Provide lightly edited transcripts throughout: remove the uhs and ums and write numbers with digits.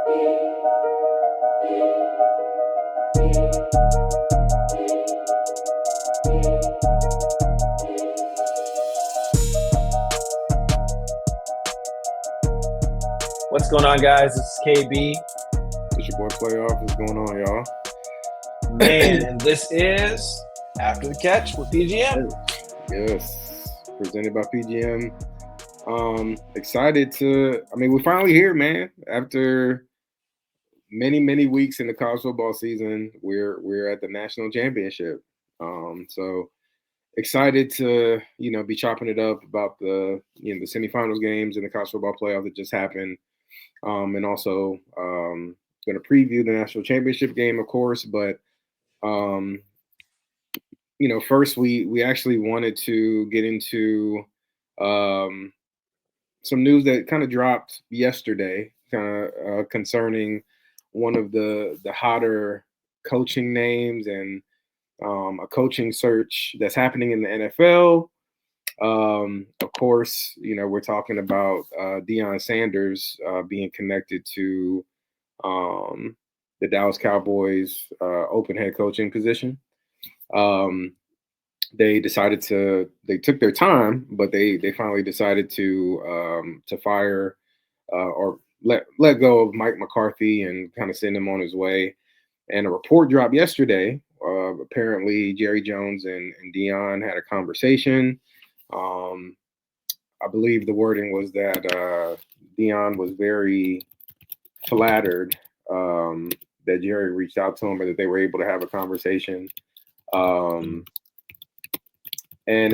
What's going on, guys? This is KB. It's your boy Playoff. What's going on, y'all? Man, and this is After the Catch with PGM. Yes, presented by PGM. Excited to, we're finally here, man. After many weeks in the college football season, we're at the national championship. So excited to, be chopping it up about the semifinals games and the college football playoff that just happened. And also going to preview the national championship game, of course. But, first we actually wanted to get into some news that kind of dropped yesterday, concerning one of the hotter coaching names and a coaching search that's happening in the NFL. Of course, we're talking about Deion Sanders being connected to the Dallas Cowboys open head coaching position. They took their time, but they finally decided to fire or let go of Mike McCarthy and kind of send him on his way. And a report dropped yesterday. Apparently, Jerry Jones and Deion had a conversation. I believe the wording was that Deion was very flattered that Jerry reached out to him and that they were able to have a conversation. And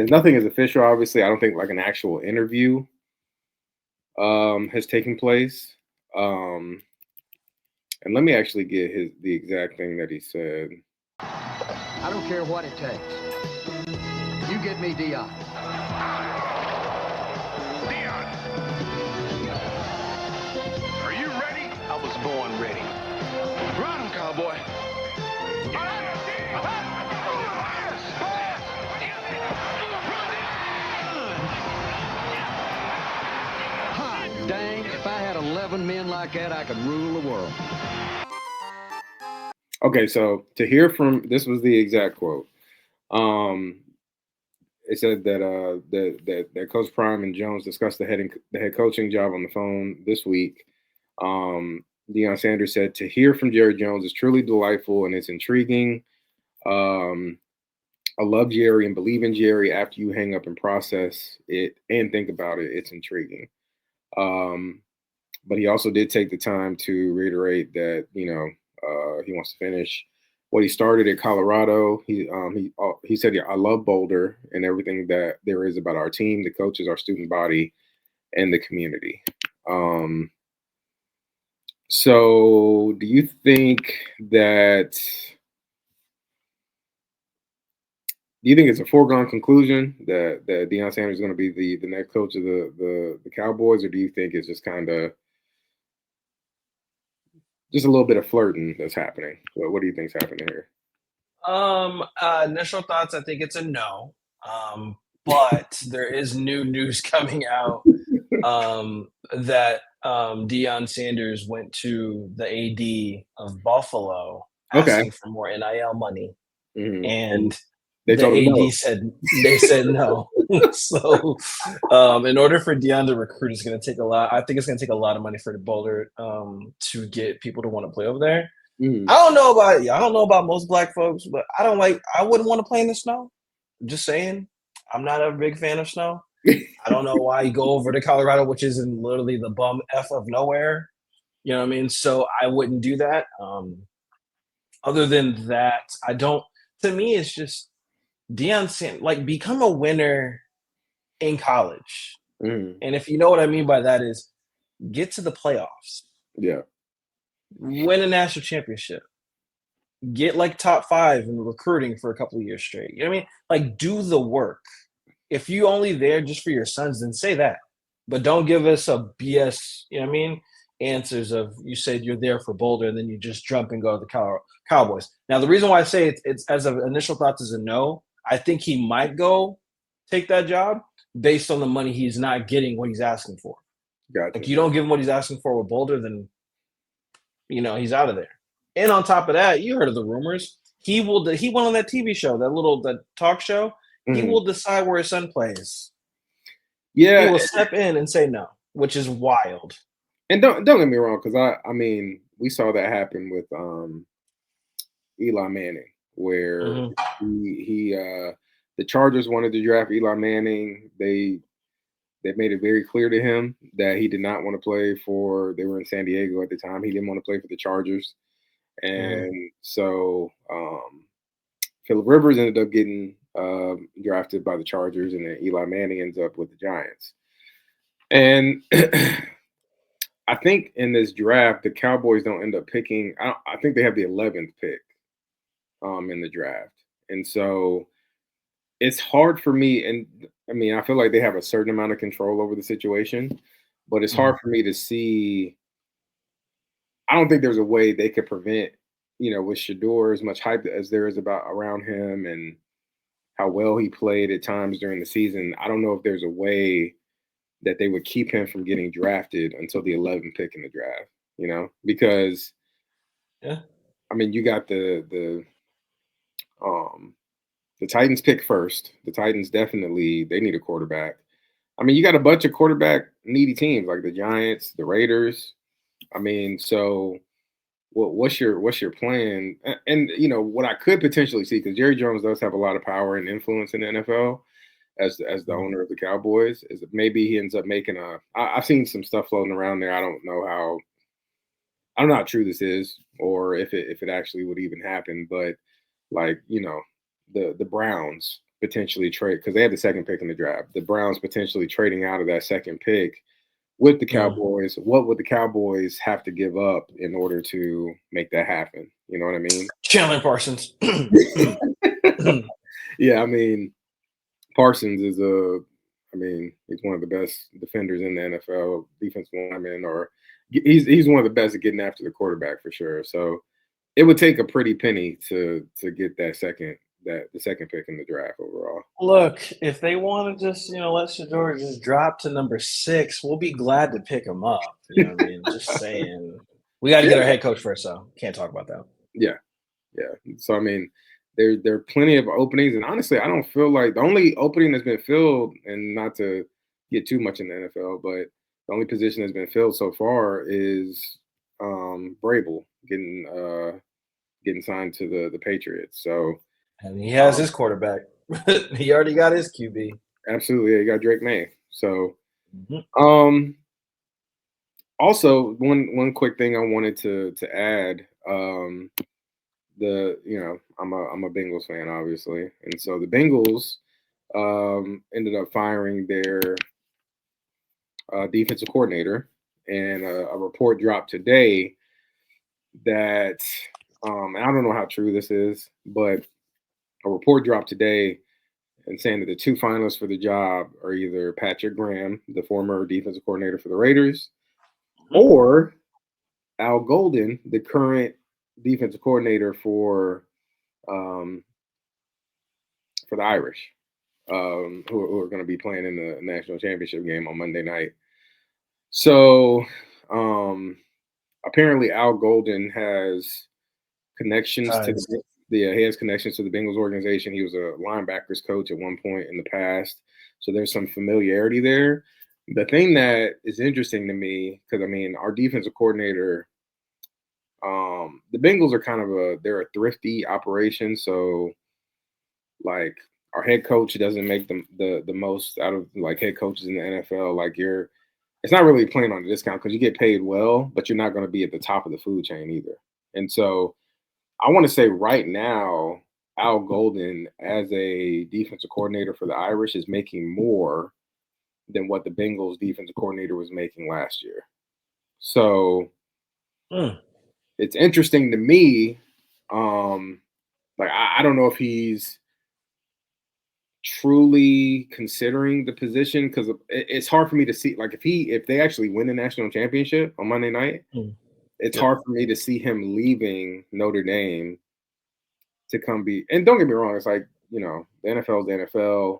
nothing is official, obviously. I don't think like an actual interview has taken place. And let me actually get the exact thing that he said. I don't care what it takes. You get me Deion. Deion, are you ready? I was born ready. Run, cowboy. Hot dang, if I had 11 men like that, I could rule the world. Okay, so to hear from, this was the exact quote. It said that Coach Prime and Jones discussed the head coaching job on the phone this week. Deion Sanders said, "To hear from Jerry Jones is truly delightful and it's intriguing. I love Jerry and believe in Jerry. After you hang up and process it and think about it, it's intriguing." But he also did take the time to reiterate that, he wants to finish what he started at Colorado. He said, "I love Boulder and everything that there is about our team, the coaches, our student body, and the community." So do you think it's a foregone conclusion that Deion Sanders is going to be the next coach of the Cowboys, or do you think it's just kind of just a little bit of flirting that's happening? What do you think's happening here? Initial thoughts, I think it's a no. But there is new news coming out that Deion Sanders went to the AD of Buffalo asking for more NIL money. Mm-hmm. And they the told him AD no. said no. So in order for Deion to recruit, it's going to take a lot. I think it's going to take a lot of money for the Boulder to get people to want to play over there. Mm. I don't know about most black folks, but I wouldn't want to play in the snow. I'm just saying. I'm not a big fan of snow. I don't know why you go over to Colorado, which is in literally the bum F of nowhere. You know what I mean? So I wouldn't do that. Other than that, to me, it's just Deion Sanders, become a winner in college. Mm. And if you know what I mean by that is get to the playoffs. Yeah. Win a national championship. Get top 5 in recruiting for a couple of years straight. You know what I mean? Do the work. If you only there just for your sons, then say that. But don't give us a BS, you know what I mean? Answers of you said you're there for Boulder and then you just jump and go to the Cowboys. Now, the reason why I say it's as of initial thoughts is a no. I think he might go take that job based on the money he's not getting what he's asking for. Gotcha. You don't give him what he's asking for with Boulder, then he's out of there. And on top of that, you heard of the rumors. He went on that TV show, that talk show. He will decide where his son plays. He Yeah, will step in and say no, which is wild. and don't get me wrong, because I mean, we saw that happen with Eli Manning, where Mhm. the Chargers wanted to draft Eli Manning. They made it very clear to him that he did not want to play for. They were in San Diego at the time. He didn't want to play for the Chargers, and so Phillip Rivers ended up getting drafted by the Chargers, and then Eli Manning ends up with the Giants. And I think in this draft, the Cowboys don't end up picking. I think they have the 11th pick in the draft, and so it's hard for me. And I mean, I feel like they have a certain amount of control over the situation, but it's hard for me to see. I don't think there's a way they could prevent, with Shador, as much hype as there is about around him and how well he played at times during the season. I don't know if there's a way that they would keep him from getting drafted until the 11th pick in the draft, because Yeah. I mean, you got um the Titans pick first. The Titans definitely they need a quarterback. I mean, you got a bunch of quarterback needy teams like the Giants, the Raiders. I mean, so what's your plan? And what I could potentially see, because Jerry Jones does have a lot of power and influence in the NFL as the owner of the Cowboys, is that maybe he ends up making I've seen some stuff floating around there. I don't know how true this is, or if it actually would even happen. But like the Browns potentially trade, because they had the second pick in the draft. The Browns potentially trading out of that second pick with the Cowboys. What would the Cowboys have to give up in order to make that happen? You know what I mean? Chandler Parsons. Yeah, I mean, Parsons is he's one of the best defenders in the NFL, defensive lineman, or he's one of the best at getting after the quarterback for sure. So it would take a pretty penny to get the second pick in the draft overall. Look, if they want to just, let Shador just drop to number 6, we'll be glad to pick him up. You know what I mean? Just saying. We got to get our head coach first, so can't talk about that. Yeah. So I mean, there are plenty of openings, and honestly, I don't feel like the only opening that's been filled, and not to get too much in the NFL, but the only position that's been filled so far is Vrabel getting signed to the Patriots. So And he has his quarterback. He already got his QB. absolutely, yeah, you got Drake May. So also one quick thing I wanted to add. I'm a Bengals fan, obviously, and so the Bengals ended up firing their defensive coordinator, and a report dropped today that, and I don't know how true this is, but a report dropped today and saying that the two finalists for the job are either Patrick Graham, the former defensive coordinator for the Raiders, or Al Golden, the current defensive coordinator for the Irish, who are going to be playing in the national championship game on Monday night. So apparently Al Golden has connections to he has connections to the Bengals organization. He was a linebackers coach at one point in the past, so there's some familiarity there. The thing that is interesting to me, because I mean, our defensive coordinator, the Bengals are kind of they're a thrifty operation, so like our head coach doesn't make the most out of like head coaches in the NFL. Like it's not really playing on a discount because you get paid well, but you're not going to be at the top of the food chain either. And so I want to say right now, Al Golden as a defensive coordinator for the Irish is making more than what the Bengals defensive coordinator was making last year. So it's interesting to me. Like I don't know if he's truly considering the position, because it's hard for me to see, like, if they actually win the national championship on Monday night, it's hard for me to see him leaving Notre Dame to come be. And don't get me wrong, it's like, the NFL is the NFL.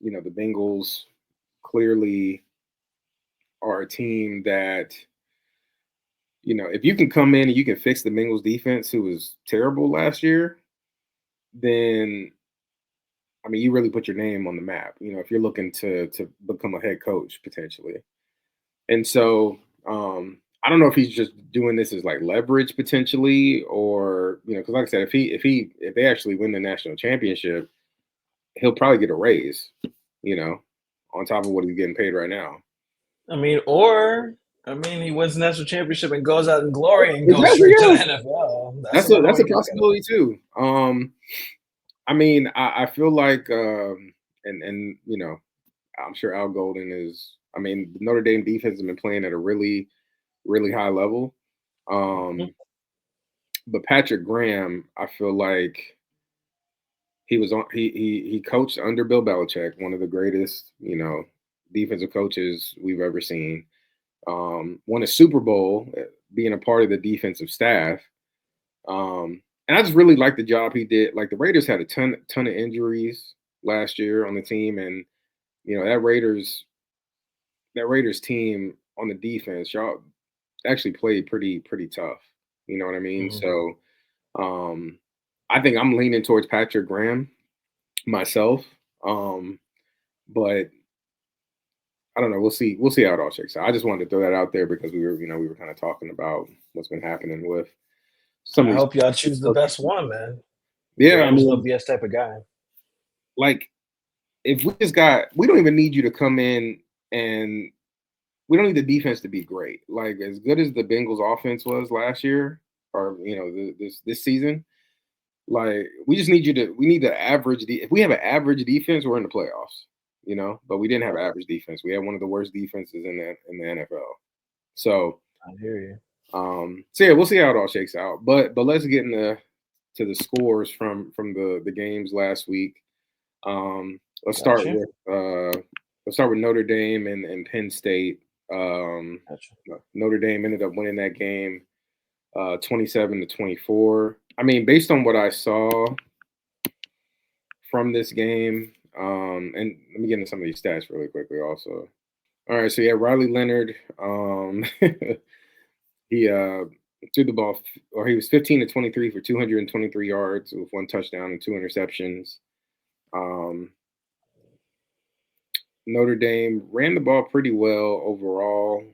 The Bengals clearly are a team that if you can come in and you can fix the Bengals defense, who was terrible last year, then I mean, you really put your name on the map. If you're looking to become a head coach potentially. And so I don't know if he's just doing this as like leverage potentially, or because like I said, if they actually win the national championship, he'll probably get a raise, on top of what he's getting paid right now. I mean, he wins the national championship and goes out in glory and goes Exactly, straight yeah. to the NFL. That's a possibility too. I mean, I feel like, and I'm sure Al Golden is. I mean, the Notre Dame defense has been playing at a really, really high level. But Patrick Graham, I feel like he was on. He coached under Bill Belichick, one of the greatest, defensive coaches we've ever seen. Won a Super Bowl, being a part of the defensive staff. And I just really like the job he did. Like the Raiders had a ton of injuries last year on the team, and that Raiders team on the defense, y'all actually played pretty tough. You know what I mean? So I think I'm leaning towards Patrick Graham myself. But I don't know. We'll see how it all shakes out. I just wanted to throw that out there because we were kind of talking about what's been happening with some I of these. hope y'all choose the best one, man. Yeah, Graham's no BS type of guy. Like if we don't even need you to come in, and we don't need the defense to be great. Like as good as the Bengals offense was last year, or this season, like we just need we need the average. If we have an average defense, we're in the playoffs. But we didn't have average defense. We had one of the worst defenses in the NFL. So I hear you. So yeah, we'll see how it all shakes out. But let's get into the scores from the games last week. Let's start with Notre Dame and Penn State. Notre Dame ended up winning that game 27-24. I mean, based on what I saw from this game, and let me get into some of these stats really quickly also. All right, so yeah, Riley Leonard, he threw the ball, or he was 15-23 for 223 yards with 1 touchdown and 2 interceptions. Notre Dame ran the ball pretty well overall.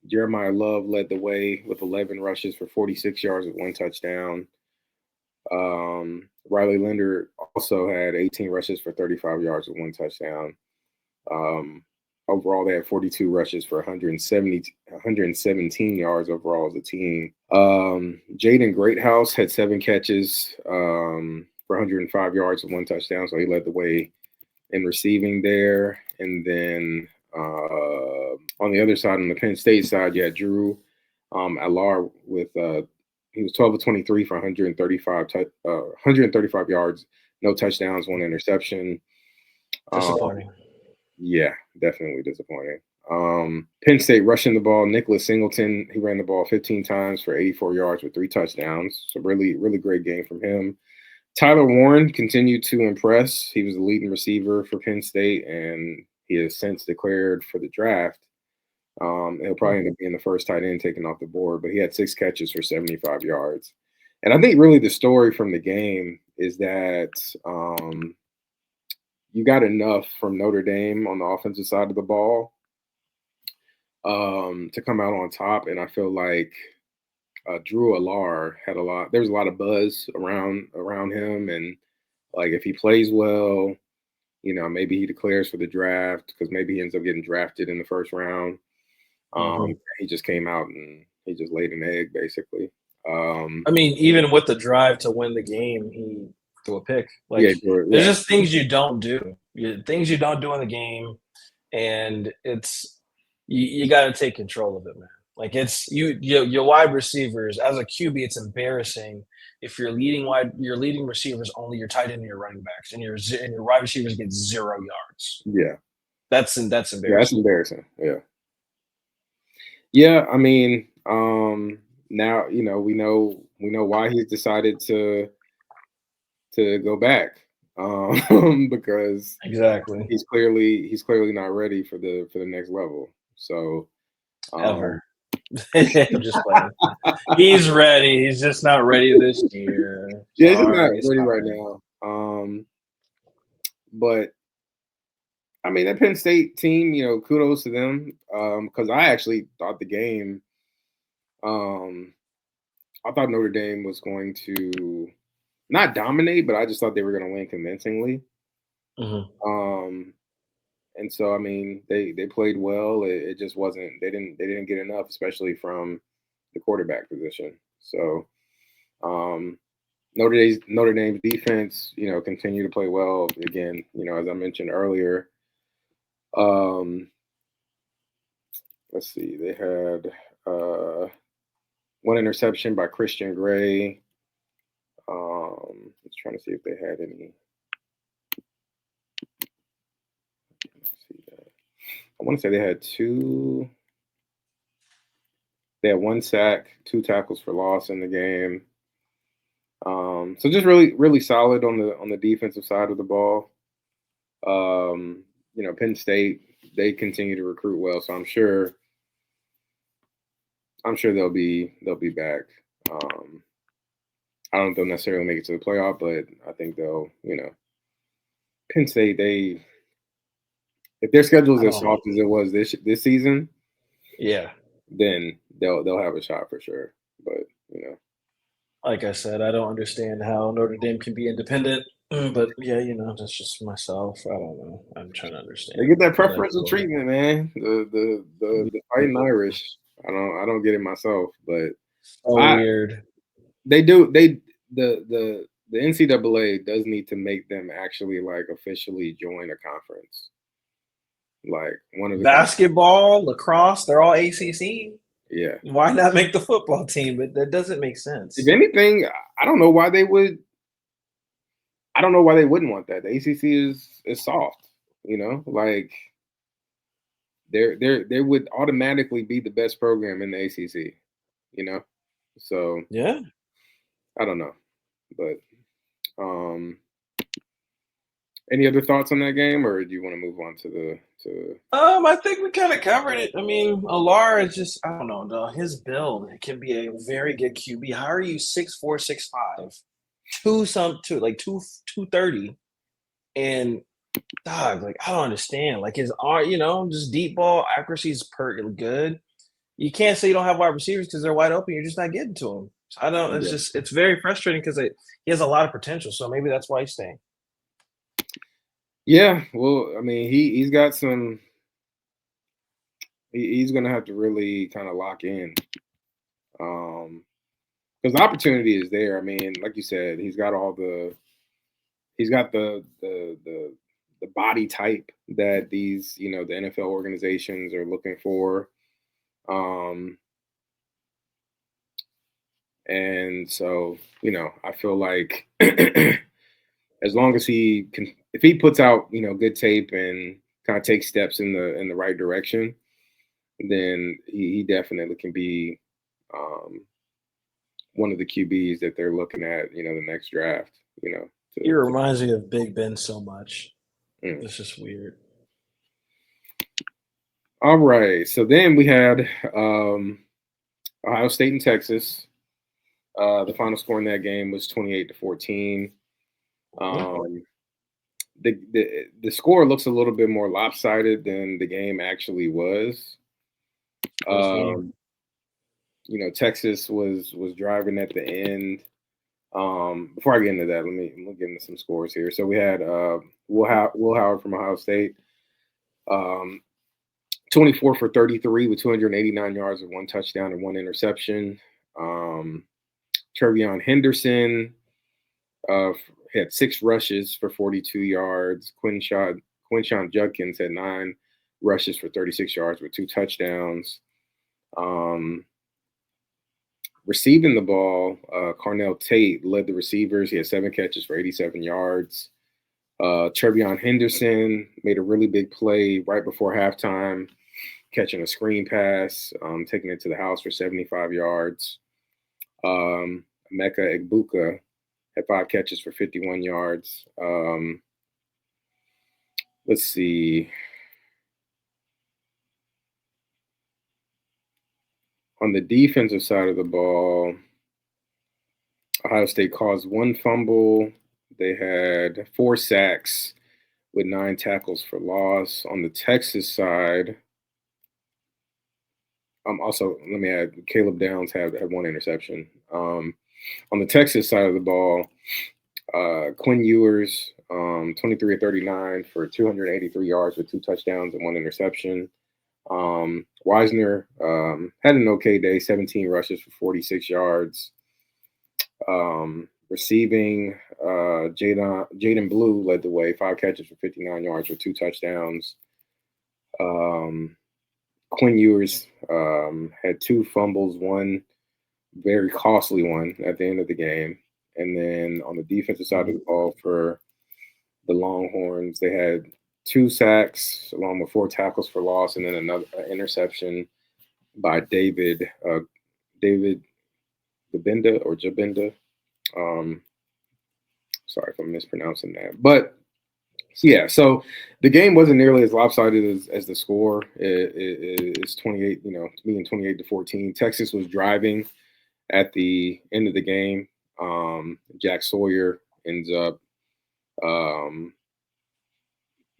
Jeremiah Love led the way with 11 rushes for 46 yards with 1 touchdown. Riley Leonard also had 18 rushes for 35 yards with 1 touchdown. Overall, they had 42 rushes for 117 yards overall as a team. Jaden Greathouse had 7 catches for 105 yards and 1 touchdown, so he led the way in receiving there. And then on the other side, on the Penn State side, you had Drew Alar with he was 12-23 for 135 yards, no touchdowns, 1 interception. Disappointing. Yeah, definitely disappointing. Penn State rushing the ball. Nicholas Singleton, he ran the ball 15 times for 84 yards with 3 touchdowns. So really, really great game from him. Tyler Warren continued to impress. He was the leading receiver for Penn State, and he has since declared for the draft. He'll probably end up being the first tight end taken off the board, but he had 6 catches for 75 yards. And I think really the story from the game is that you got enough from Notre Dame on the offensive side of the ball to come out on top. And I feel like Drew Alar had there was a lot of buzz around him. And like, if he plays well, maybe he declares for the draft, because maybe he ends up getting drafted in the first round. He just came out and he just laid an egg basically. I mean, even with the drive to win the game, he threw a pick. There's just things you don't do. Things you don't do in the game, and it's you got to take control of it, man. Like it's your wide receivers as a QB. It's embarrassing if your leading receivers only your tight end and your running backs, and your wide receivers get 0 yards. Yeah, that's embarrassing. Yeah, that's embarrassing. Yeah. I mean, now we know why he's decided to go back, because exactly he's clearly not ready for the next level. So ever. Just playing. He's ready. He's just not ready this year. Yeah, he's just not Sorry, ready right sorry. now. But I mean, that Penn State team, kudos to them. Because I actually thought the game, I thought Notre Dame was going to not dominate, but I just thought they were going to win convincingly. Mhm. And so, I mean, they played well. It just wasn't. They didn't get enough, especially from the quarterback position. So, Notre Dame's defense, continue to play well. Again, as I mentioned earlier. Let's see, they had one interception by Christian Gray. I was trying to see if they had any. Let's see that. I want to say they had two. They had one sack, two tackles for loss in the game. So just really, really solid on the defensive side of the ball. Penn State, they continue to recruit well, so I'm sure they'll be back. I don't know if they'll necessarily make it to the playoff, but I think they'll, Penn State, if their schedule is I as don't know. soft as it was this season, Yeah. then they'll have a shot for sure. But Like I said, I don't understand how Notre Dame can be independent. But yeah, that's just myself. I don't know. I'm trying to they understand. get that But that's preferential cool. treatment, man. The fighting Irish. I don't get it myself, but So weird. they do. The NCAA does need to make them actually like officially join a conference. Like one of the Basketball, lacrosse, they're all ACC. yeah. Why not make the football team? But that doesn't make If sense. anything, I don't know why they would. I don't know why they wouldn't want that. The ACC is soft, like they would automatically be the best program in the ACC, So Yeah. I don't know, but any other thoughts on that game, or do you want to move on to? I think we kind of covered it. I mean, Alar is just, I don't know, though. His build can be a very good QB. How are you 6'4", 6'5", like 230, and dog, like I don't understand. Like his arm, just deep ball accuracy is good. You can't say you don't have wide receivers because they're wide open. You're just not getting to them. So I don't. Yeah. It's very frustrating because he has a lot of potential. So maybe that's why he's staying. Yeah, well, I mean, he's got some. He's gonna have to really kind of lock in, because the opportunity is there. I mean, like you said, he's got the body type that these the NFL organizations are looking for, and so I feel like as long as he can, if he puts out good tape and kind of takes steps in the right direction, then he definitely can be one of the QBs that they're looking at, the next draft, He reminds me of Big Ben so much. Mm. It's just weird. All right. So then we had Ohio State and Texas. The final score in that game was 28-14. The score looks a little bit more lopsided than the game actually was. Texas was driving at the end. Before I get into that, let me get into some scores here. So we had Will Howard from Ohio State, 24 for 33 with 289 yards and one touchdown and one interception. Trevion Henderson had 6 rushes for 42 yards. Quinshon Judkins had 9 rushes for 36 yards with 2 touchdowns. Receiving the ball, Carnell Tate led the receivers. He had 7 catches for 87 yards. Trevion Henderson made a really big play right before halftime, catching a screen pass, taking it to the house for 75 yards. Emeka Egbuka had 5 catches for 51 yards. Let's see. On the defensive side of the ball, Ohio State caused 1 fumble. They had 4 sacks with 9 tackles for loss. On the Texas side, also let me add, Caleb Downs had 1 interception. On the Texas side of the ball, Quinn Ewers, 23 of 39 for 283 yards with 2 touchdowns and 1 interception. Wisner had an okay day, 17 rushes for 46 yards. Receiving, Jaden Blue led the way, 5 catches for 59 yards with 2 touchdowns. Quinn Ewers had 2 fumbles, 1 very costly one at the end of the game. And then on the defensive side of the ball for the Longhorns, they had 2 sacks along with 4 tackles for loss, and then another interception by David Jabinda or Jabinda. Sorry if I'm mispronouncing that. But yeah, so the game wasn't nearly as lopsided as the score. It's 28, being 28-14. Texas was driving at the end of the game. Jack Sawyer ends up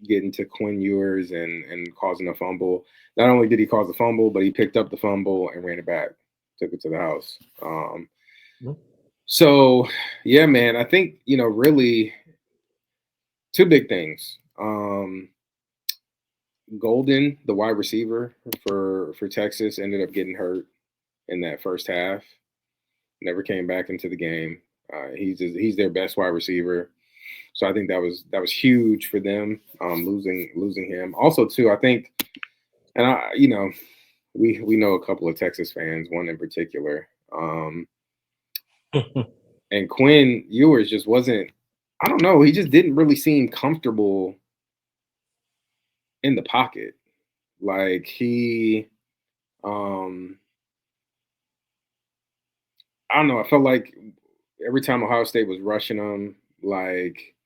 getting to Quinn Ewers and causing a fumble. Not only did he cause a fumble, but he picked up the fumble and ran it back, took it to the house. So, yeah, man, I think, really 2 big things. Golden, the wide receiver for Texas, ended up getting hurt in that first half. Never came back into the game. He's their best wide receiver. So I think that was huge for them, losing him. Also, too, I think, and we know a couple of Texas fans, one in particular, and Quinn Ewers just wasn't. I don't know. He just didn't really seem comfortable in the pocket. Like he, I don't know. I felt like every time Ohio State was rushing him, like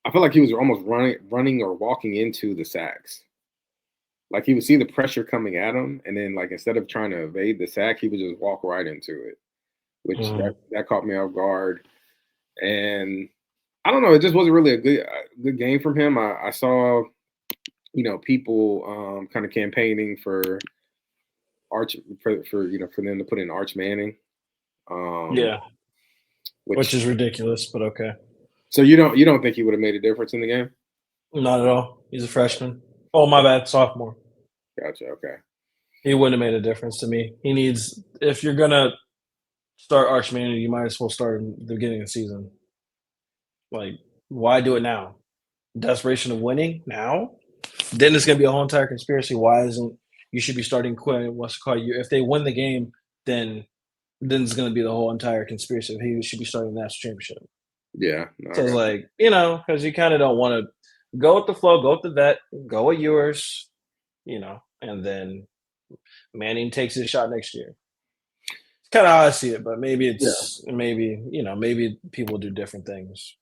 I felt like he was almost running or walking into the sacks. Like he would see the pressure coming at him, and then like instead of trying to evade the sack, he would just walk right into it, which that caught me off guard. And I don't know, it just wasn't really a good game from him. I saw, people kind of campaigning for Arch for them to put in Arch Manning. Yeah, which is ridiculous, but okay. So you don't think he would have made a difference in the game? Not at all. He's a freshman. Oh, my bad, sophomore. Gotcha. Okay. He wouldn't have made a difference to me. He needs, if you're gonna start Arch Manning, you might as well start in the beginning of the season. Like, why do it now? Desperation of winning now? Then it's gonna be a whole entire conspiracy. Why isn't you should be starting Quinn? What's it called? If they win the game, then it's gonna be the whole entire conspiracy. He should be starting the national championship. Yeah. No, So it's like, because you kind of don't want to go with the flow, go with the vet, go with yours, and then Manning takes his shot next year. It's kind of how I see it, but maybe maybe people do different things.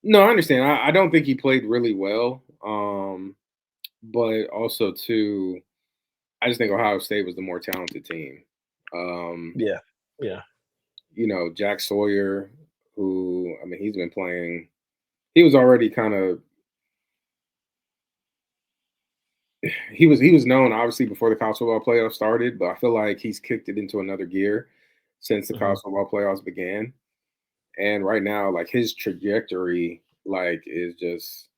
No, I understand. I don't think he played really well. But also too, I just think Ohio State was the more talented team. Yeah. Jack Sawyer, who he's been playing. He was already kind of. He was known obviously before the college football playoffs started, but I feel like he's kicked it into another gear since the college football playoffs began. And right now, like his trajectory, like is just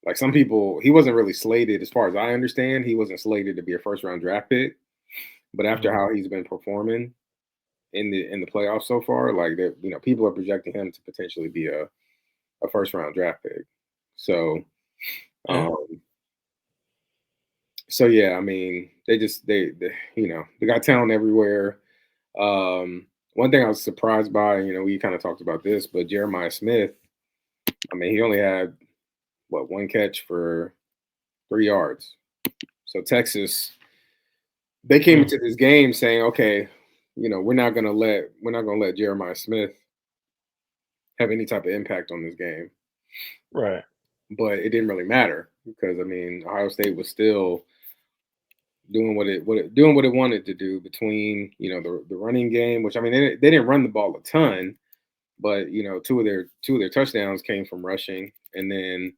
like some people. He wasn't really slated, as far as I understand. He wasn't slated to be a first round draft pick, but after how he's been performing in the playoffs so far, like that, people are projecting him to potentially be a first round draft pick. So, so yeah, they got talent everywhere. One thing I was surprised by, we kind of talked about this, but Jeremiah Smith, he only had 1 catch for 3 yards. So Texas, they came into this game saying, okay, we're not gonna let Jeremiah Smith have any type of impact on this game. Right. But it didn't really matter because Ohio State was still doing what it wanted to do between the running game, which I mean they didn't run the ball a ton, but two of their touchdowns came from rushing, and then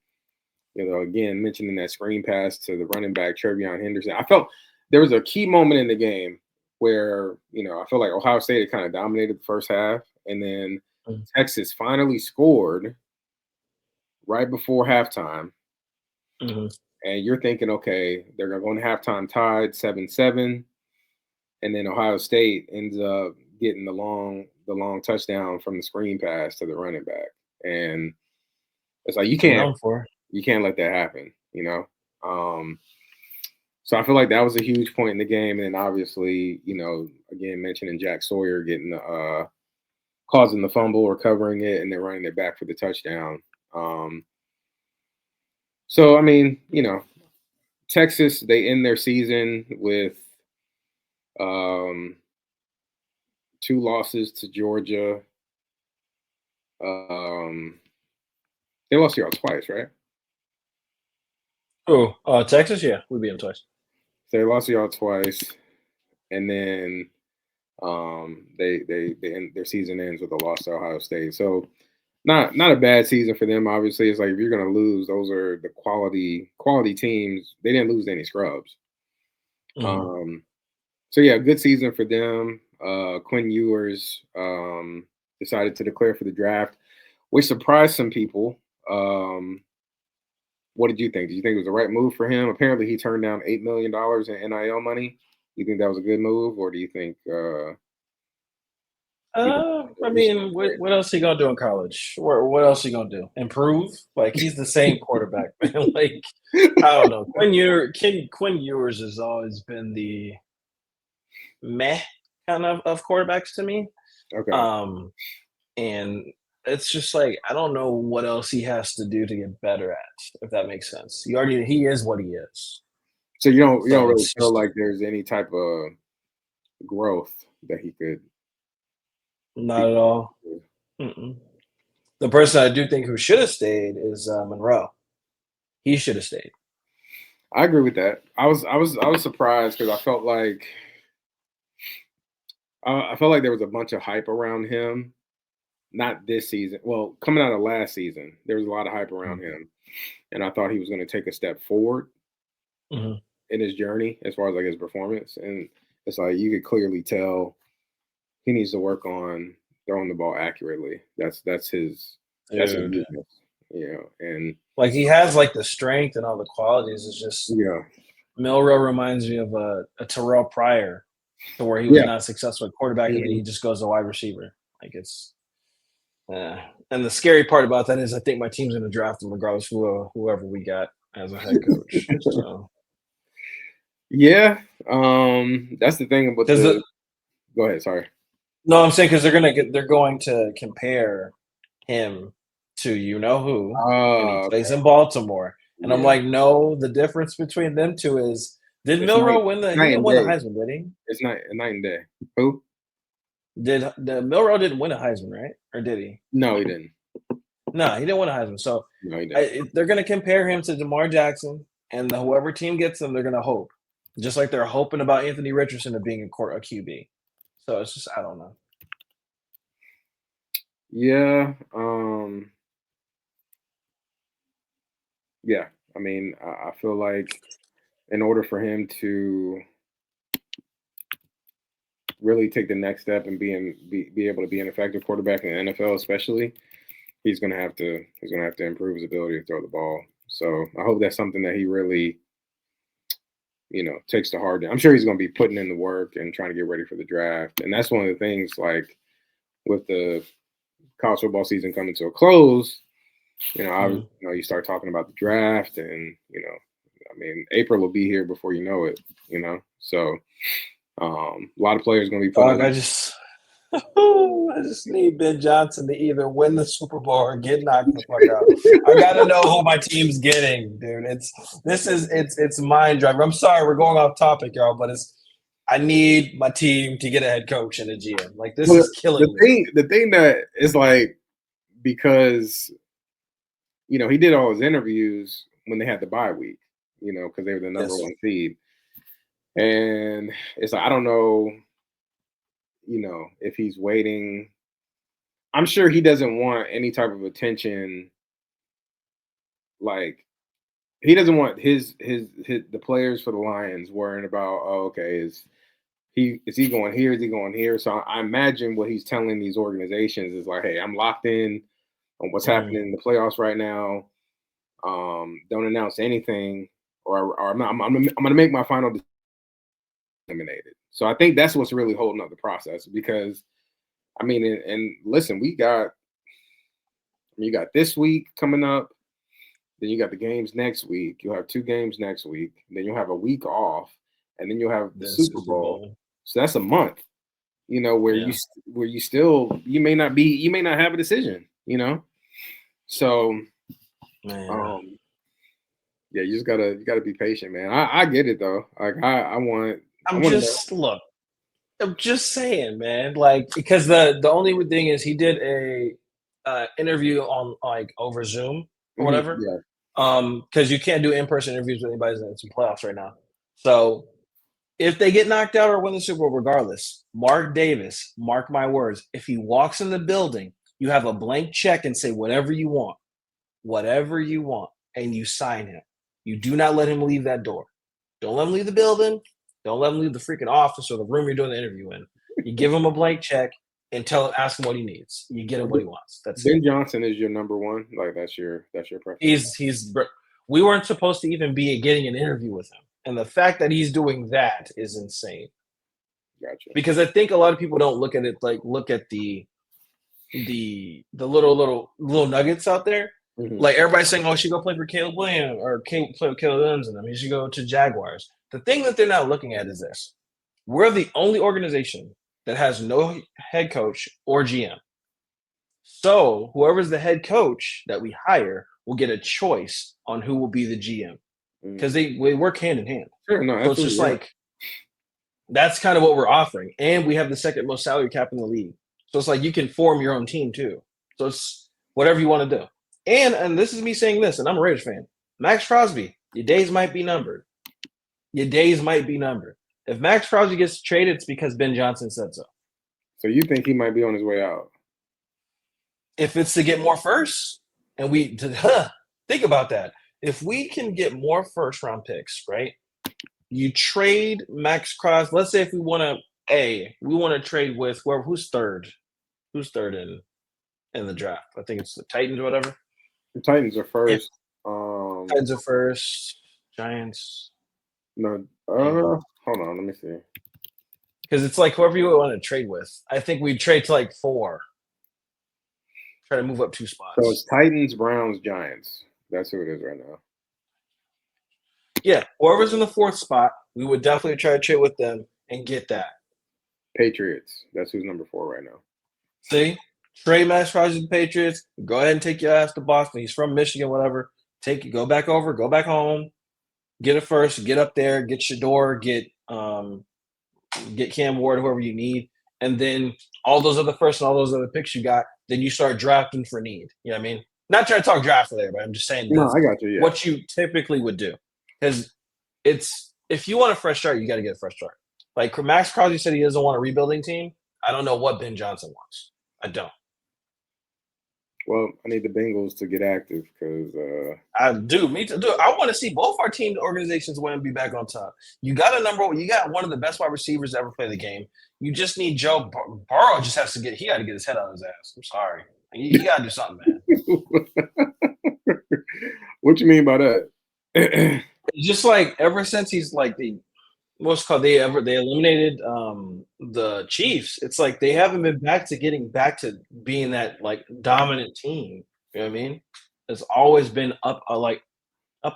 again mentioning that screen pass to the running back Trevion Henderson. I felt there was a key moment in the game where I feel like Ohio State had kind of dominated the first half, and then Texas finally scored right before halftime. Mm-hmm. And you're thinking, okay, they're going to go into halftime tied 7-7, and then Ohio State ends up getting the long touchdown from the screen pass to the running back, and it's like you can't let that happen, So I feel like that was a huge point in the game, and then obviously, again mentioning Jack Sawyer getting causing the fumble, recovering it, and then running it back for the touchdown. So I mean, Texas, they end their season with 2 losses to Georgia. They lost y'all twice, right? Oh, Texas, yeah, we beat them twice. So they lost y'all twice, and then they end, their season ends with a loss to Ohio State. So not a bad season for them. Obviously, it's like if you're going to lose, those are the quality teams. They didn't lose any scrubs. Mm-hmm. So yeah, good season for them. Quinn Ewers decided to declare for the draft, which surprised some people. What did you think? Did you think it was the right move for him? Apparently, he turned down $8 million in NIL money. You think that was a good move, or do you think? I mean, what else he gonna do in college? What else he gonna do? Improve? Like he's the same quarterback, man. Like I don't know. Quinn Ewers has always been the meh kind of quarterbacks to me. Okay. And it's just like I don't know what else he has to do to get better at, if that makes sense. He is what he is. So you don't really it's feel just like there's any type of growth that he could. not at all. Mm-mm. The person I do think who should have stayed is Monroe. He should have stayed. I agree with that. I was surprised because I felt like there was a bunch of hype around him. Not this season. Well, coming out of last season, there was a lot of hype around him, and I thought he was going to take a step forward in his journey as far as like his performance. And it's like you could clearly tell he needs to work on throwing the ball accurately. That's his weakness, and like he has like the strength and all the qualities. It's just Milroe reminds me of a Terrell Pryor, to where he was not successful at quarterback and then he just goes to wide receiver. Like it's and the scary part about that is I think my team's going to draft him regardless of whoever we got as a head coach. So. Yeah, that's the thing about the. Go ahead. Sorry. No, I'm saying because they're going to compare him to who, and he plays in Baltimore, and I'm like, no, the difference between them two is did Milroe win the? He didn't win the Heisman, did he? It's night and day. Who? Did the Milroe didn't win a Heisman, right? Or did he? No, he didn't. No, he didn't win a Heisman. So no, he didn't. They're going to compare him to DeMar Jackson, and whoever team gets them, they're going to hope, just like they're hoping about Anthony Richardson of being a QB. So it's just I don't know. Yeah. Yeah. I mean, I feel like in order for him to really take the next step and be able to be an effective quarterback in the NFL, especially, he's gonna have to improve his ability to throw the ball. So I hope that's something that he really, takes to heart. I'm sure he's gonna be putting in the work and trying to get ready for the draft. And that's one of the things, like with the college football season coming to a close, you start talking about the draft, and I mean, April will be here before you know it. So a lot of players going to be putting. I just need Ben Johnson to either win the Super Bowl or get knocked the fuck out. I gotta know who my team's getting, dude. It's mind driving. I'm sorry we're going off topic, y'all, but I need my team to get a head coach and a GM. Like this is killing me. The thing that is like, because he did all his interviews when they had the bye week, because they were the number one seed. And it's like, I don't know, if he's waiting. I'm sure he doesn't want any type of attention. Like, he doesn't want the players for the Lions worrying about, oh, okay, is he going here? Is he going here? So I imagine what he's telling these organizations is like, hey, I'm locked in on what's happening in the playoffs right now. Don't announce anything, or I'm going to make my final decision eliminated. So I think that's what's really holding up the process because, I mean, and listen, you got this week coming up, then you got the games next week. You'll have 2 games next week. Then you'll have a week off, and then you'll have the Super Bowl. So that's a month, where Yeah. you may not have a decision, So, Man. yeah, you gotta be patient, man. I get it though. Like I'm just saying, man. Like, because the only thing is he did a interview on like over Zoom or whatever. Yeah. Because you can't do in-person interviews with anybody in some playoffs right now. So if they get knocked out or win the Super Bowl, regardless, Mark Davis, mark my words, if he walks in the building, you have a blank check and say whatever you want, and you sign him. You do not let him leave that door. Don't let him leave the building. Don't let him leave the freaking office or the room you're doing the interview in. You give him a blank check and ask him what he needs. You get him what he wants. That's Ben it. Johnson is your number one. Like that's your preference. We weren't supposed to even be getting an interview with him. And the fact that he's doing that is insane. Gotcha. Because I think a lot of people don't look at it look at the little nuggets out there. Mm-hmm. Like everybody's saying, oh, he should go play for Caleb Williams or play with Caleb Williams and them. He should go to Jaguars. The thing that they're not looking at is this. We're the only organization that has no head coach or GM. So whoever's the head coach that we hire will get a choice on who will be the GM. Because they work hand in hand. Sure, no, so it's just like that's kind of what we're offering. And we have the second most salary cap in the league. So it's like you can form your own team too. So it's whatever you want to do. And this is me saying this, and I'm a Raiders fan. Max Crosby, your days might be numbered. If Max Crosby gets traded, it's because Ben Johnson said so. So you think he might be on his way out? If it's to get more firsts, and think about that. If we can get more first-round picks, right? You trade Max Crosby. Let's say if we want to trade with who's third? Who's third in the draft? I think it's the Titans or whatever. The Titans are first. Titans are first. Giants. No. Hold on. Let me see. Because it's like whoever you want to trade with. I think we'd trade to like 4. Try to move up 2 spots. So it's Titans, Browns, Giants. That's who it is right now. Yeah, whoever's in the 4th spot, we would definitely try to trade with them and get that. Patriots. That's who's number 4 right now. See? Trade Max Crosby to the Patriots. Go ahead and take your ass to Boston. He's from Michigan, whatever. Go back home, get a first, get up there, get Shador, get Cam Ward, whoever you need, and then all those other firsts and all those other picks you got, then you start drafting for need. You know what I mean? Not trying to talk draft there, but I'm just saying I got you. Yeah. What you typically would do. Because if you want a fresh start, you got to get a fresh start. Like Max Crosby said he doesn't want a rebuilding team. I don't know what Ben Johnson wants. I don't. Well, I need the Bengals to get active because I do. Me too. Dude, I want to see both our team organizations want to be back on top. You got one of the best wide receivers to ever play the game. You just need Joe Burrow. Just has to get his head out of his ass. I'm sorry. You got to do something, man. What you mean by that? Just like ever since he's like they eliminated the Chiefs. It's like they haven't been getting back to being that like dominant team. You know what I mean? It's always been up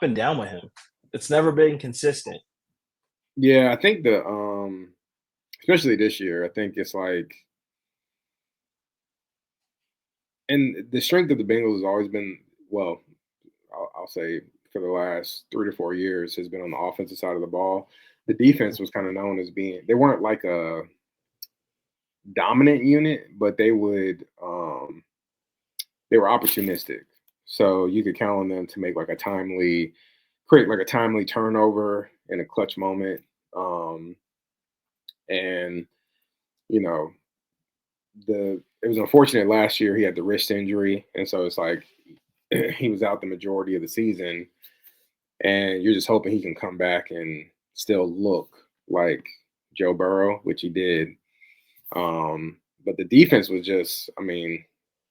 and down with him. It's never been consistent. Yeah, I think especially this year, I think it's like, and the strength of the Bengals has always been, well, I'll say for the last 3 to 4 years has been on the offensive side of the ball. The defense was kind of known as they weren't like a dominant unit, but they were opportunistic. So you could count on them to create like a timely turnover in a clutch moment. And you know, it was unfortunate last year. He had the wrist injury, and so it's like he was out the majority of the season. And you're just hoping he can come back and still look like Joe Burrow, which he did. But the defense was just, I mean,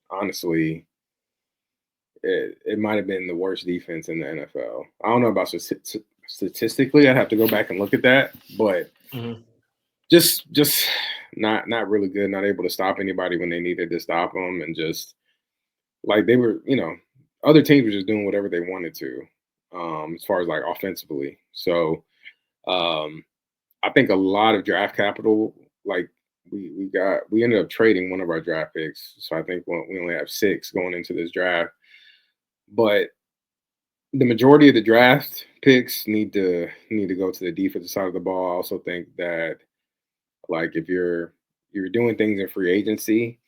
honestly, it might have been the worst defense in the NFL. I don't know about statistically. I'd have to go back and look at that, but just not really good. Not able to stop anybody when they needed to stop them, and just like they were, other teams were just doing whatever they wanted to, as far as like offensively. So I think a lot of draft capital, like we ended up trading one of our draft picks. So I think we only have 6 going into this draft. But the majority of the draft picks need to go to the defensive side of the ball. I also think that, like, if you're doing things in free agency,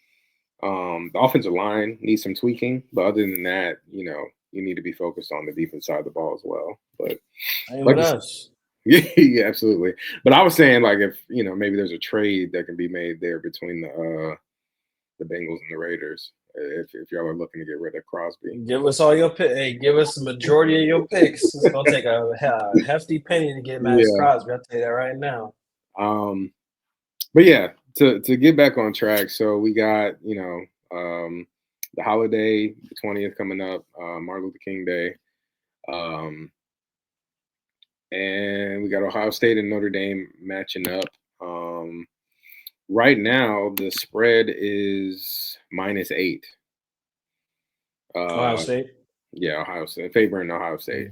the offensive line needs some tweaking. But other than that, you need to be focused on the defense side of the ball as well. But with us. Yeah, absolutely. But I was saying, like, if maybe there's a trade that can be made there between the Bengals and the Raiders, if y'all are looking to get rid of Crosby. Give us all your pick. Hey, give us the majority of your picks. It's gonna take a hefty penny to get Max Crosby. I'll tell you that right now. But yeah, to get back on track. So we got the holiday, the 20th coming up, Martin Luther King Day, and we got Ohio State and Notre Dame matching up. Right now, the spread is -8. Ohio State. Yeah, Ohio State favoring Ohio State.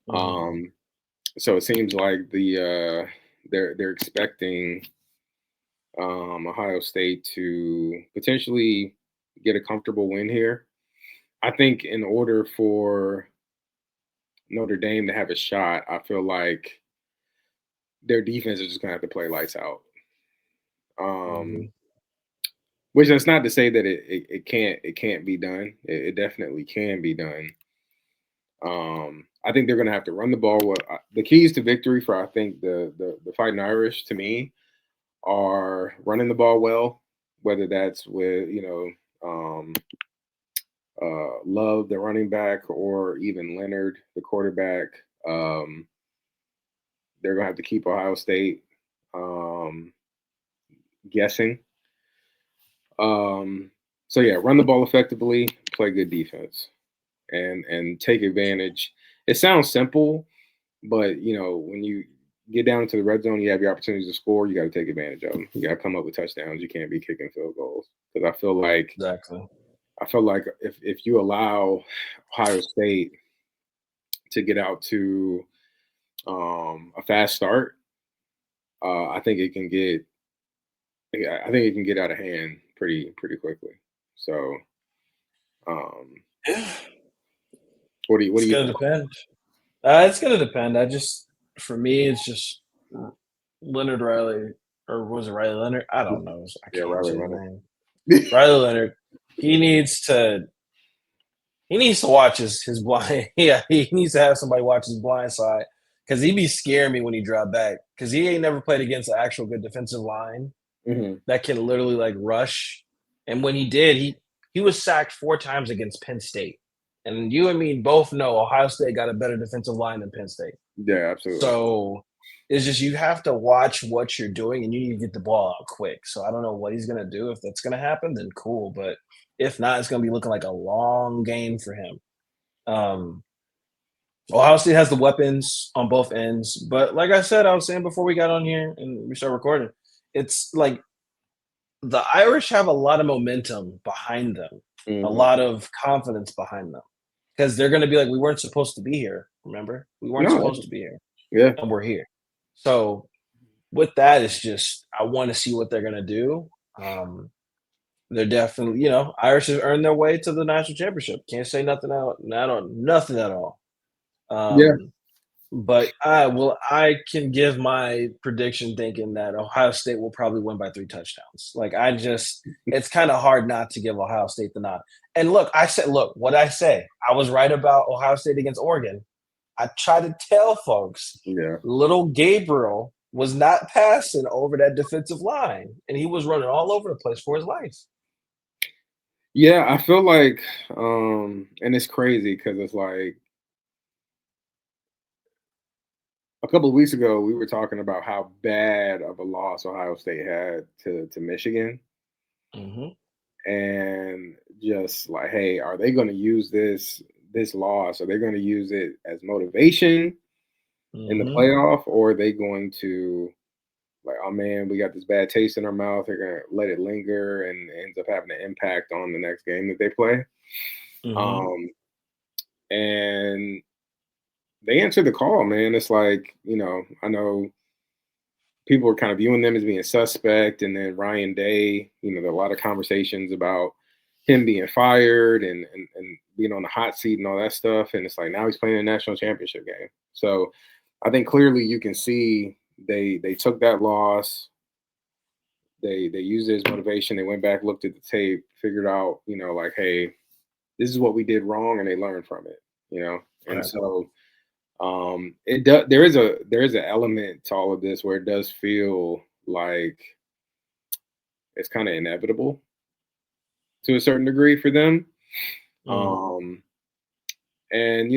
So it seems like they're expecting Ohio State to potentially get a comfortable win here. I think in order for Notre Dame to have a shot, I feel like their defense is just gonna have to play lights out. Which that's not to say that it can't be done. It definitely can be done. I think they're going to have to run the ball. The keys to victory for, I think, the Fighting Irish, to me, are running the ball well, whether that's with Love, the running back, or even Leonard, the quarterback. They're going to have to keep Ohio State guessing. So yeah, run the ball effectively, play good defense, and take advantage. It sounds simple, but when you get down to the red zone, you have your opportunities to score. You got to take advantage of them. You got to come up with touchdowns. You can't be kicking field goals, because I feel like if you allow Ohio State to get out to a fast start, I think it can get out of hand pretty quickly. So, what do you? It's gonna depend. It's gonna depend. For me, it's just Leonard Riley, or was it Riley Leonard? I don't know. I can't Riley say his Leonard. name. Riley Leonard. He needs to watch his blind. Yeah, he needs to have somebody watch his blind side, because he be scaring me when he drop back, because he ain't never played against an actual good defensive line that can literally like rush. And when he did, he was sacked 4 times against Penn State. And you and me both know Ohio State got a better defensive line than Penn State. Yeah, absolutely. So it's just, you have to watch what you're doing, and you need to get the ball out quick. So I don't know what he's going to do. If that's going to happen, then cool. But if not, it's going to be looking like a long game for him. Ohio State has the weapons on both ends. But like I said, I was saying before we got on here and we started recording, it's like the Irish have a lot of momentum behind them, a lot of confidence behind them, because they're going to be like, we weren't supposed to be here. Remember, we weren't supposed to be here. Yeah, and we're here. So with that, it's just, I want to see what they're going to do. They're definitely, Irish have earned their way to the national championship. Can't say nothing nothing at all. But I can give my prediction thinking that Ohio State will probably win by 3 touchdowns. Like, it's kind of hard not to give Ohio State the nod. And look, what I say, I was right about Ohio State against Oregon. I try to tell folks, little Gabriel was not passing over that defensive line, and he was running all over the place for his life. Yeah, I feel like, and it's crazy because it's like a couple of weeks ago we were talking about how bad of a loss Ohio State had to Michigan, Mm-hmm. and just like, hey, are they going to use this loss? Are they going to use it as motivation in the Mm-hmm. playoff, or are they going to like, oh man, we got this bad taste in our mouth. They're gonna let it linger and ends up having an impact on the next game that they play. Mm-hmm. Um, and they answered the call, man. It's like, I know people were kind of viewing them as being suspect, and then Ryan Day, there are a lot of conversations about him being fired and being on the hot seat and all that stuff. And it's like now he's playing a national championship game. So I think clearly you can see they took that loss. They used it as motivation. They went back, looked at the tape, figured out, like, hey, this is what we did wrong, and they learned from it. And Right. so it does. There is an element to all of this where it does feel like it's kind of inevitable to a certain degree for them. Mm-hmm. And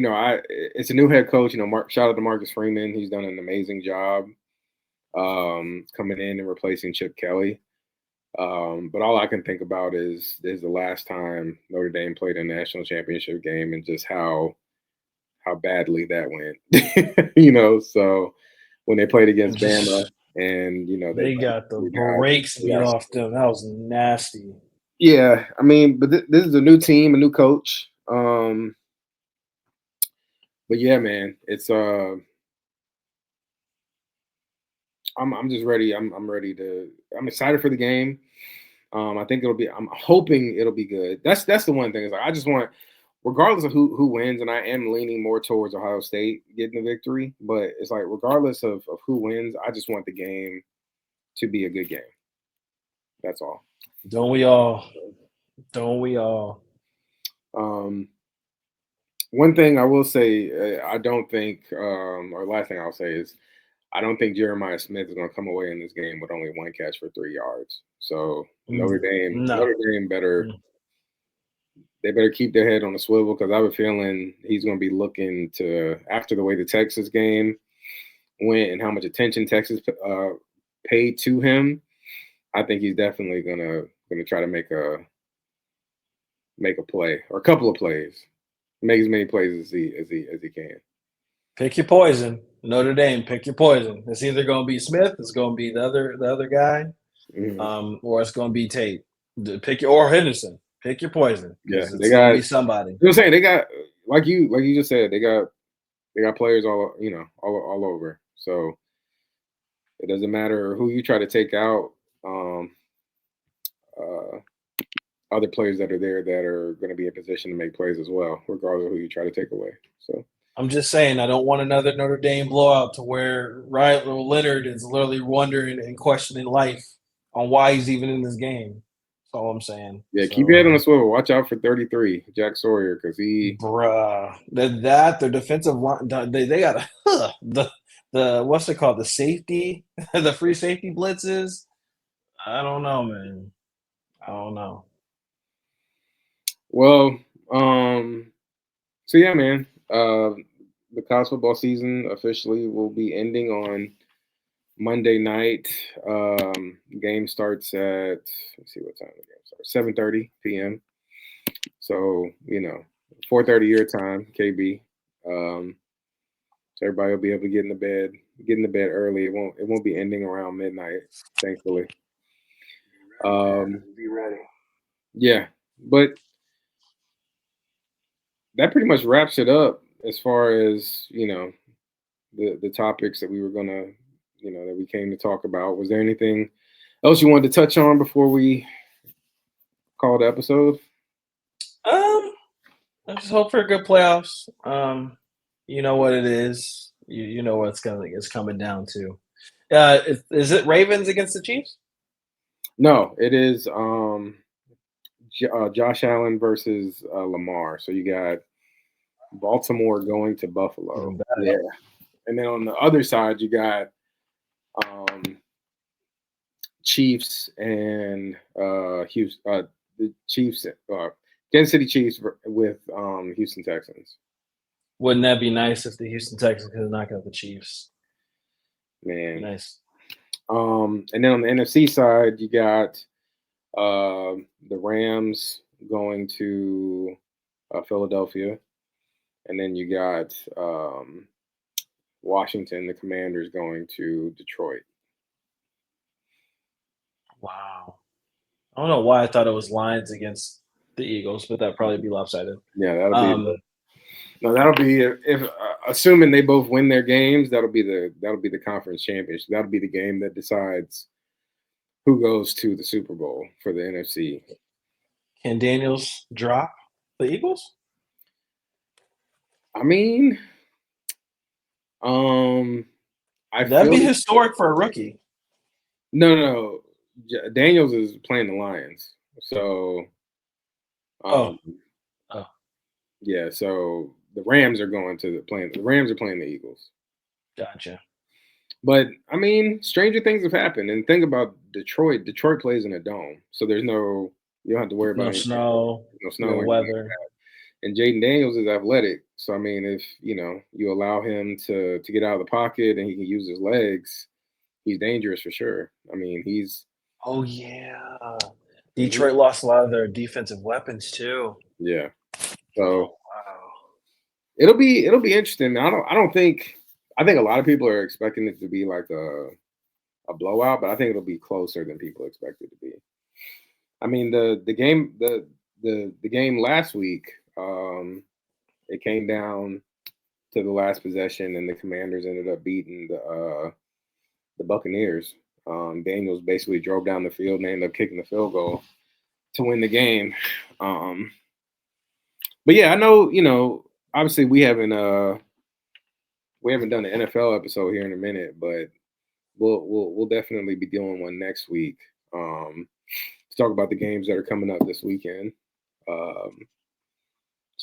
it's a new head coach. Shout out to Marcus Freeman. He's done an amazing job coming in and replacing Chip Kelly. But all I can think about is the last time Notre Dame played a national championship game and just how badly that went. So when they played against Bama and They got the they brakes beat got off them. That was nasty. yeah. I mean, but this is a new team, a new coach. But yeah, man, it's I'm just ready. I'm ready to. I'm excited for the game. I think it'll be. I'm hoping it'll be good. That's the one thing is like I just want, regardless of who wins, and I am leaning more towards Ohio State getting the victory. But it's like regardless of who wins, I just want the game to be a good game. That's all. Don't we all? Don't we all? Um, One thing I will say, I don't think, or last thing I'll say is, I don't think Jeremiah Smith is going to come away in this game with only one catch for 3 yards. So Notre Dame, No. Notre Dame better keep their head on the swivel because I have a feeling he's going to be looking to, after the way the Texas game went and how much attention Texas paid to him. I think he's definitely gonna try to make a play or a couple of plays, make as many plays as he can. Pick your poison. Notre Dame, pick your poison. It's either going to be Smith, it's going to be the other guy, Mm-hmm. or it's going to be Tate. Or Henderson. Pick your poison Yeah, because they it's going to got. be somebody. I'm saying they got like you just said they got players all over. So it doesn't matter who you try to take out. Uh, Other players that are there that are going to be in position to make plays as well, regardless of who you try to take away. So I'm just saying, I don't want another Notre Dame blowout to where Leonard is literally wondering and questioning life on why he's even in this game. That's all I'm saying. yeah, keep your So, head on the swivel. Watch out for 33, Jack Sawyer, because he. bruh, their defensive line, they got the what's it called, the safety, the free safety blitzes. I don't know, man. I don't know. Well, so yeah, man. The college football season officially will be ending on Monday night. Game starts at, let's see what time the game starts. 7:30 p.m. So 4:30 your time, KB. So everybody will be able to get in the bed early. It won't be ending around midnight, thankfully. Be ready. Yeah, but that pretty much wraps it up as far as the topics that we were gonna that we came to talk about. Was there anything else you wanted to touch on before we call the episode? I just hope for a good playoffs. You know what it is. You know what it's coming down to. Is it Ravens against the Chiefs? No, it is Josh Allen versus Lamar. So you got Baltimore going to Buffalo. Even better. Yeah, and then on the other side you got Chiefs and Houston, the Chiefs, Kansas City Chiefs with Houston Texans. Wouldn't that be nice if the Houston Texans could knock out the Chiefs? Man. Nice. And then on the NFC side, you got the Rams going to Philadelphia, and then you got Washington, the Commanders, going to Detroit. Wow. I don't know why I thought it was Lions against the Eagles, but that'd probably be lopsided. Yeah, that'll be if assuming they both win their games, that'll be the conference championship. That'll be the game that decides who goes to the Super Bowl for the NFC. Can Daniels drop the Eagles? I mean, That'd be historic for a rookie. No. Daniels is playing the Lions, so. Yeah. So the Rams are going to the Rams are playing the Eagles. Gotcha. But I mean, stranger things have happened. And think about Detroit. Detroit plays in a dome, so you don't have to worry about no snow, no weather. And Jaden Daniels is athletic, so I mean, if you allow him to get out of the pocket and he can use his legs, he's dangerous for sure. I mean, he's. Oh yeah, Detroit lost a lot of their defensive weapons too. Yeah. So wow, it'll be interesting. I think a lot of people are expecting it to be like a blowout, but I think it'll be closer than people expect it to be. I mean, the game last week, it came down to the last possession, and the Commanders ended up beating the Buccaneers. Daniels basically drove down the field and ended up kicking the field goal to win the game. But yeah, I know, obviously we haven't done an NFL episode here in a minute, but we'll definitely be doing one next week to talk about the games that are coming up this weekend. So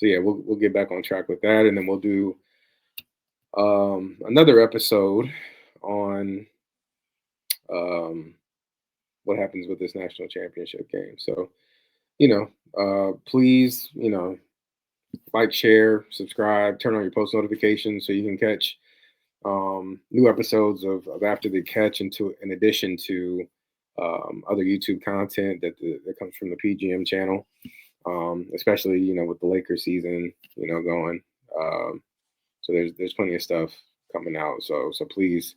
yeah, we'll get back on track with that, and then we'll do another episode on what happens with this national championship game. So please like, share, subscribe, turn on your post notifications so you can catch new episodes of After the Catch, in addition to other YouTube content that comes from the PGM channel, especially with the Lakers season going. So there's plenty of stuff coming out. So please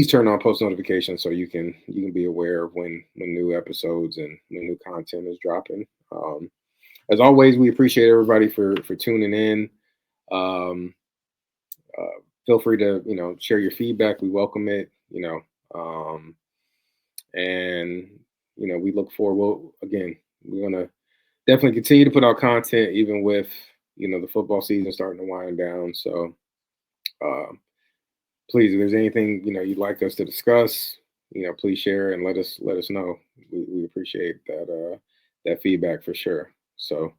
turn on post notifications so you can be aware of when new episodes and when new content is dropping. As always, we appreciate everybody for tuning in. Feel free to share your feedback. We welcome it. And we look forward. We're gonna definitely continue to put out content, even with the football season starting to wind down. So please, if there's anything you'd like us to discuss, please share and let us know. We appreciate that feedback for sure. So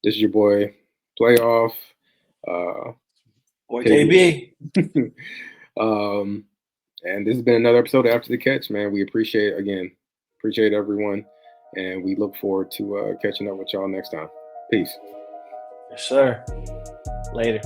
this is your boy Playoff. Boy KB. And this has been another episode of After the Catch, man. We appreciate everyone, and we look forward to catching up with y'all next time. Peace. Yes, sir. Later.